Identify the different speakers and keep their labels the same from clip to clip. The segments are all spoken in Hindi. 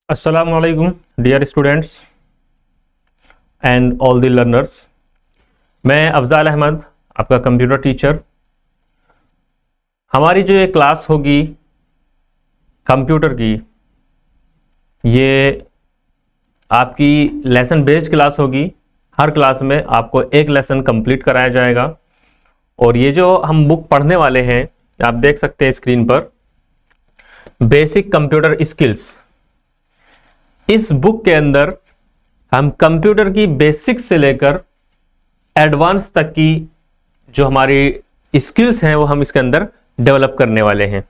Speaker 1: Assalamualaikum dear students and all the learners. मैं अफजाल अहमद, आपका कंप्यूटर टीचर। हमारी जो ये क्लास होगी कंप्यूटर की, ये आपकी लेसन बेस्ड क्लास होगी। हर क्लास में आपको एक लेसन कंप्लीट कराया जाएगा और ये जो हम बुक पढ़ने वाले हैं आप देख सकते हैं स्क्रीन पर, बेसिक कंप्यूटर स्किल्स। इस बुक के अंदर हम कंप्यूटर की बेसिक्स से लेकर एडवांस तक की जो हमारी स्किल्स हैं वो हम इसके अंदर डेवलप करने वाले हैं।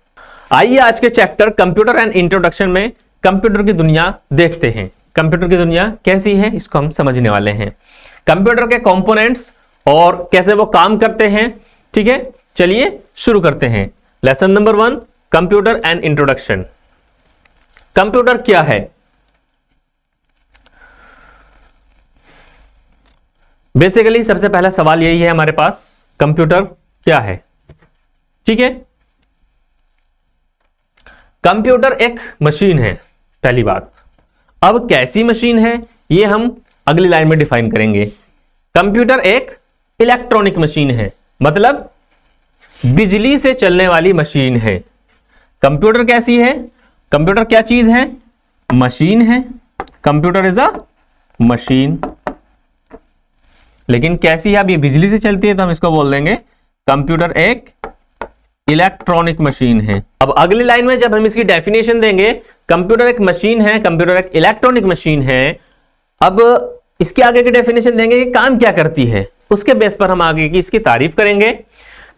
Speaker 1: आइए आज के चैप्टर कंप्यूटर एंड इंट्रोडक्शन में कंप्यूटर की दुनिया देखते हैं। कंप्यूटर की दुनिया कैसी है इसको हम समझने वाले हैं, कंप्यूटर के कंपोनेंट्स और कैसे वो काम करते हैं। ठीक है, चलिए शुरू करते हैं। Lesson number 1, computer and introduction. Computer क्या है? बेसिकली सबसे पहला सवाल यही है हमारे पास, कंप्यूटर क्या है? ठीक है, कंप्यूटर एक मशीन है, पहली बात। अब कैसी मशीन है ये हम अगली लाइन में डिफाइन करेंगे। कंप्यूटर एक इलेक्ट्रॉनिक मशीन है, मतलब बिजली से चलने वाली मशीन है। कंप्यूटर कैसी है? कंप्यूटर क्या चीज है? मशीन है। Computer is a machine. लेकिन कैसी है? अब ये बिजली से चलती है तो हम इसको बोल देंगे कंप्यूटर एक इलेक्ट्रॉनिक मशीन है। अब अगली लाइन में जब हम इसकी डेफिनेशन देंगे, कंप्यूटर एक मशीन है, कंप्यूटर एक इलेक्ट्रॉनिक मशीन है। अब इसके आगे की डेफिनेशन देंगे कि काम क्या करती है, उसके बेस पर हम आगे की इसकी तारीफ करेंगे।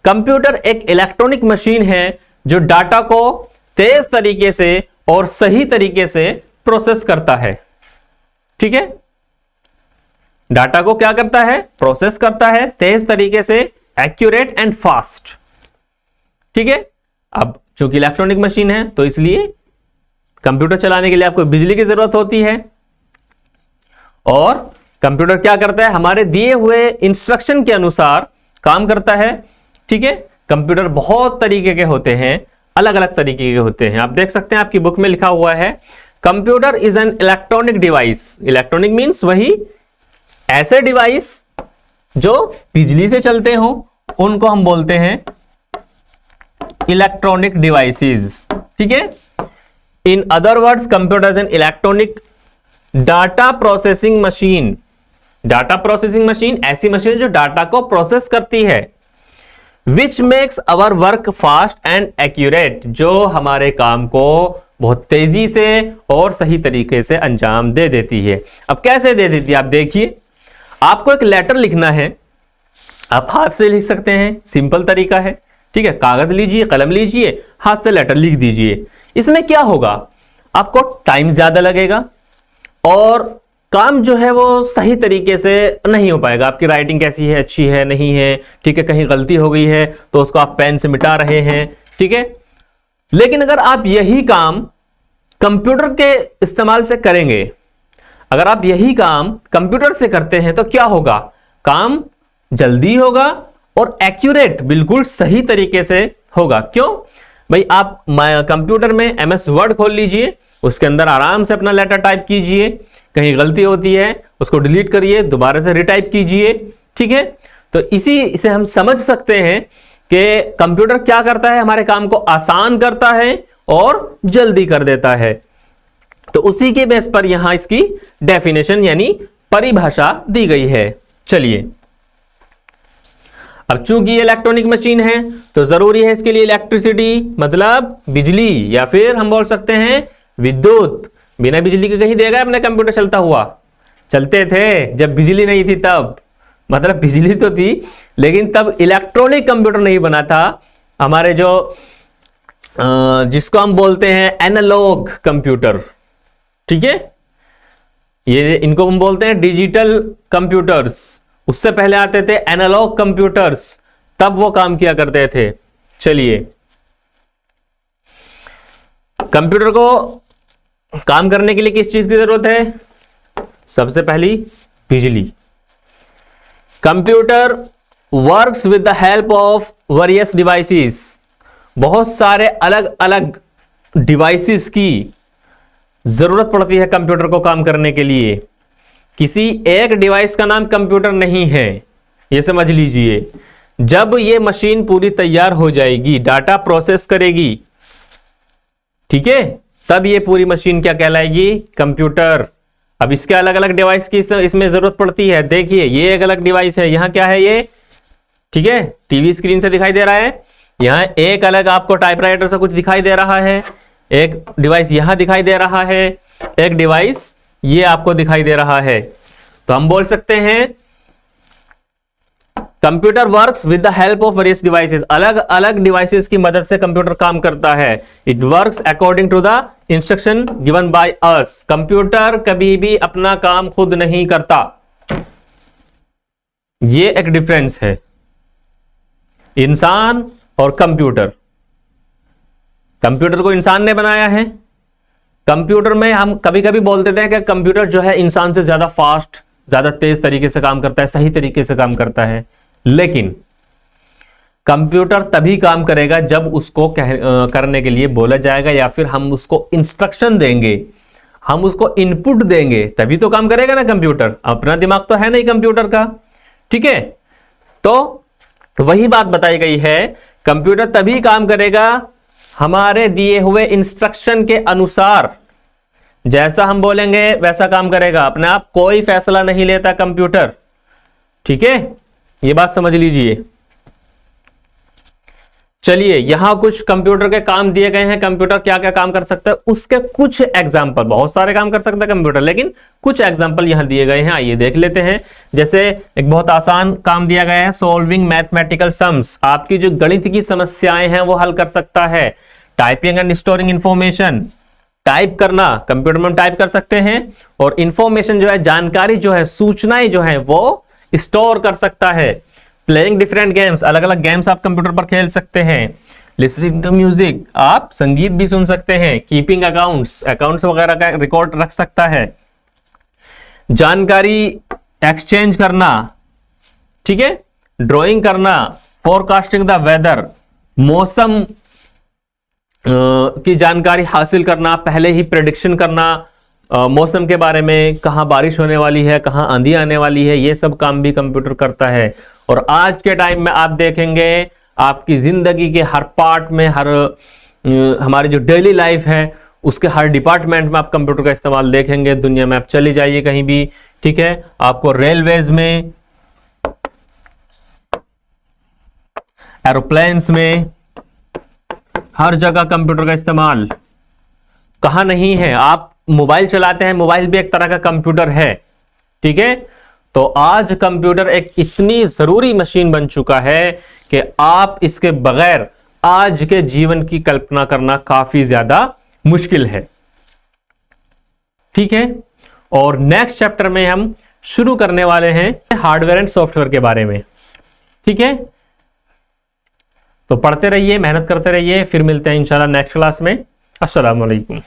Speaker 1: कंप्यूटर एक इलेक्ट्रॉनिक मशीन है जो डाटा को तेज तरीके से और सही तरीके से प्रोसेस करता है। ठीक है, डाटा को क्या करता है? प्रोसेस करता है तेज तरीके से, एक्यूरेट एंड फास्ट। ठीक है, अब चूंकि इलेक्ट्रॉनिक मशीन है तो इसलिए कंप्यूटर चलाने के लिए आपको बिजली की जरूरत होती है। और कंप्यूटर क्या करता है? हमारे दिए हुए इंस्ट्रक्शन के अनुसार काम करता है। ठीक है, कंप्यूटर बहुत तरीके के होते हैं, अलग अलग तरीके के होते हैं। आप देख सकते हैं आपकी बुक में लिखा हुआ है computer is an electronic device. Electronic means वही ऐसे डिवाइस जो बिजली से चलते हो उनको हम बोलते हैं इलेक्ट्रॉनिक डिवाइसेस। ठीक है, in other words computer is an electronic data processing machine. Data processing machine ऐसी मशीन जो डाटा को प्रोसेस करती है। Which makes our work fast and accurate, जो हमारे काम को बहुत तेजी से और सही तरीके से अंजाम दे देती है। अब कैसे दे देती है? आप देखिए, आपको एक लेटर लिखना है, आप हाथ से लिख सकते हैं, सिंपल तरीका है। ठीक है, कागज लीजिए, कलम लीजिए, हाथ से लेटर लिख दीजिए। इसमें क्या होगा? आपको टाइम ज्यादा लगेगा और काम जो है वो सही तरीके से नहीं हो पाएगा। आपकी राइटिंग कैसी है, अच्छी है, नहीं है, ठीक है, कहीं गलती हो गई है तो उसको आप पेन से मिटा रहे हैं। ठीक है, लेकिन अगर आप यही काम कंप्यूटर के इस्तेमाल से करेंगे, अगर आप यही काम कंप्यूटर से करते हैं तो क्या होगा? काम जल्दी होगा और एक्यूरेट, बिल्कुल सही तरीके से होगा। क्यों भाई? आप कंप्यूटर में MS वर्ड खोल लीजिए, उसके अंदर आराम से अपना लेटर टाइप कीजिए, कहीं गलती होती है उसको डिलीट करिए, दोबारा से रिटाइप कीजिए। ठीक है, तो इसी से हम समझ सकते हैं कि कंप्यूटर क्या करता है, हमारे काम को आसान करता है और जल्दी कर देता है। तो उसी के बेस पर यहां इसकी डेफिनेशन यानी परिभाषा दी गई है। चलिए, अब चूंकि ये इलेक्ट्रॉनिक मशीन है तो जरूरी है इसके लिए इलेक्ट्रिसिटी, मतलब बिजली, या फिर हम बोल सकते हैं विद्युत। बिना बिजली के कहीं देगा अपने कंप्यूटर चलता हुआ? चलते थे जब बिजली नहीं थी तब, मतलब बिजली तो थी लेकिन तब इलेक्ट्रॉनिक कंप्यूटर नहीं बना था। हमारे जो जिसको हम बोलते हैं एनालॉग कंप्यूटर, ठीक है, ये इनको हम बोलते हैं डिजिटल कंप्यूटर्स। उससे पहले आते थे एनालॉग कंप्यूटर्स, तब वो काम किया करते थे। चलिए, कंप्यूटर को काम करने के लिए किस चीज की जरूरत है? सबसे पहली बिजली। Computer works with the help of various devices, बहुत सारे अलग अलग डिवाइसेस की जरूरत पड़ती है कंप्यूटर को काम करने के लिए। किसी एक डिवाइस का नाम कंप्यूटर नहीं है, ये समझ लीजिए। जब ये मशीन पूरी तैयार हो जाएगी, डाटा प्रोसेस करेगी, ठीक है, तब ये पूरी मशीन क्या कहलाएगी? कंप्यूटर। अब इसके अलग अलग डिवाइस की इसमें जरूरत पड़ती है। देखिए ये एक अलग डिवाइस है, यहां क्या है ये, ठीक है, टीवी स्क्रीन से दिखाई दे रहा है। यहां एक अलग आपको टाइपराइटर से कुछ दिखाई दे रहा है, एक डिवाइस यहां दिखाई दे रहा है, एक डिवाइस ये आपको दिखाई दे रहा है। तो हम बोल सकते हैं computer works with the help of various devices. अलग अलग डिवाइसेस की मदद से कंप्यूटर काम करता है। It works according to the instruction given by us. Computer कभी भी अपना काम खुद नहीं करता, ये एक डिफरेंस है इंसान और कंप्यूटर। कंप्यूटर को इंसान ने बनाया है। कंप्यूटर में हम कभी कभी बोल देते हैं कि कंप्यूटर जो है इंसान से ज्यादा फास्ट, ज्यादा तेज तरीके से काम करता है, सही तरीके से काम करता है। लेकिन कंप्यूटर तभी काम करेगा जब उसको करने के लिए बोला जाएगा, या फिर हम उसको इंस्ट्रक्शन देंगे, हम उसको इनपुट देंगे, तभी तो काम करेगा ना कंप्यूटर। अपना दिमाग तो है नहीं कंप्यूटर का, ठीक है। तो वही बात बताई गई है, कंप्यूटर तभी काम करेगा हमारे दिए हुए इंस्ट्रक्शन के अनुसार। जैसा हम बोलेंगे वैसा काम करेगा, अपने आप कोई फैसला नहीं लेता कंप्यूटर, ठीक है, ये बात समझ लीजिए। चलिए यहां कुछ कंप्यूटर के काम दिए गए हैं, कंप्यूटर क्या क्या काम कर सकता है उसके कुछ एग्जांपल। बहुत सारे काम कर सकता है कंप्यूटर, लेकिन कुछ एग्जांपल यहां दिए गए हैं, आइए देख लेते हैं। जैसे एक बहुत आसान काम दिया गया है, सॉल्विंग मैथमेटिकल सम्स। आपकी जो गणित की समस्याएं हैं वो हल कर सकता है। Typing and storing information, type करना, कंप्यूटर में हम टाइप कर सकते हैं, और इंफॉर्मेशन जो है, जानकारी जो है, सूचनाएं जो है वो स्टोर कर सकता है। प्लेइंग डिफरेंट गेम्स, अलग अलग गेम्स आप कंप्यूटर पर खेल सकते हैं। लिसनिंग टू म्यूजिक, आप संगीत भी सुन सकते हैं। कीपिंग अकाउंट्स, अकाउंट्स वगैरह का रिकॉर्ड रख सकता है। जानकारी एक्सचेंज करना, ठीक है, ड्राइंग करना, फोरकास्टिंग द वेदर, मौसम की जानकारी हासिल करना, पहले ही प्रेडिक्शन करना मौसम के बारे में, कहां बारिश होने वाली है, कहां आंधी आने वाली है, ये सब काम भी कंप्यूटर करता है। और आज के टाइम में आप देखेंगे आपकी जिंदगी के हर पार्ट में, हर हमारी जो डेली लाइफ है उसके हर डिपार्टमेंट में आप कंप्यूटर का इस्तेमाल देखेंगे। दुनिया में आप चली जाइए कहीं भी, ठीक है, आपको रेलवेज में, एरोप्लेन्स में, हर जगह कंप्यूटर का इस्तेमाल। कहां नहीं है, आप मोबाइल चलाते हैं, मोबाइल भी एक तरह का कंप्यूटर है, ठीक है। तो आज कंप्यूटर एक इतनी जरूरी मशीन बन चुका है कि आप इसके बगैर आज के जीवन की कल्पना करना काफी ज्यादा मुश्किल है, ठीक है। और नेक्स्ट चैप्टर में हम शुरू करने वाले हैं हार्डवेयर एंड सॉफ्टवेयर के बारे में, ठीक है। तो पढ़ते रहिए, मेहनत करते रहिए, फिर मिलते हैं इंशाल्लाह नेक्स्ट क्लास में। अस्सलाम वालेकुम।